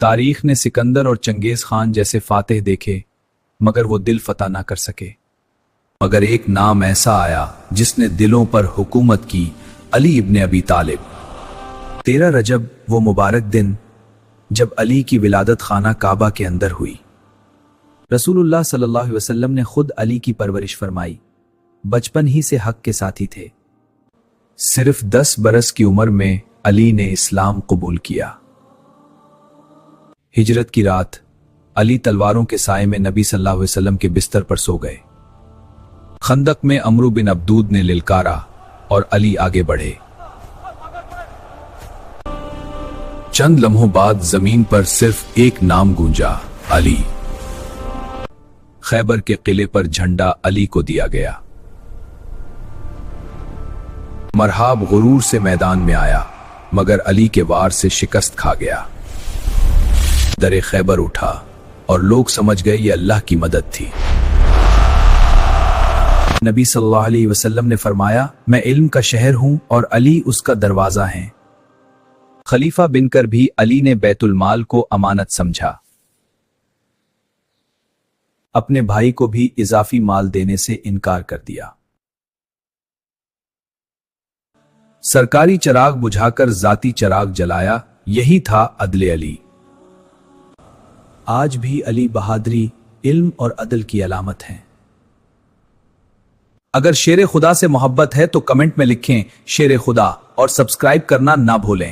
تاریخ نے سکندر اور چنگیز خان جیسے فاتح دیکھے مگر وہ دل فتح نہ کر سکے، مگر ایک نام ایسا آیا جس نے دلوں پر حکومت کی، علی ابن ابی طالب۔ 13 رجب وہ مبارک دن جب علی کی ولادت خانہ کعبہ کے اندر ہوئی۔ رسول اللہ صلی اللہ علیہ وسلم نے خود علی کی پرورش فرمائی، بچپن ہی سے حق کے ساتھی تھے۔ صرف 10 برس کی عمر میں علی نے اسلام قبول کیا۔ ہجرت کی رات علی تلواروں کے سائے میں نبی صلی اللہ علیہ وسلم کے بستر پر سو گئے۔ خندق میں عمرو بن عبدود نے للکارا اور علی آگے بڑھے۔ چند لمحوں بعد زمین پر صرف ایک نام گونجا، علی۔ خیبر کے قلعے پر جھنڈا علی کو دیا گیا۔ مرحاب غرور سے میدان میں آیا مگر علی کے وار سے شکست کھا گیا۔ در خیبر اٹھا اور لوگ سمجھ گئے یہ اللہ کی مدد تھی۔ نبی صلی اللہ علیہ وسلم نے فرمایا، میں علم کا شہر ہوں اور علی اس کا دروازہ ہیں۔ خلیفہ بن کر بھی علی نے بیت المال کو امانت سمجھا، اپنے بھائی کو بھی اضافی مال دینے سے انکار کر دیا۔ سرکاری چراغ بجھا کر ذاتی چراغ جلایا، یہی تھا عدل علی۔ آج بھی علی بہادری، علم اور عدل کی علامت ہیں۔ اگر شیر خدا سے محبت ہے تو کمنٹ میں لکھیں شیر خدا اور سبسکرائب کرنا نہ بھولیں۔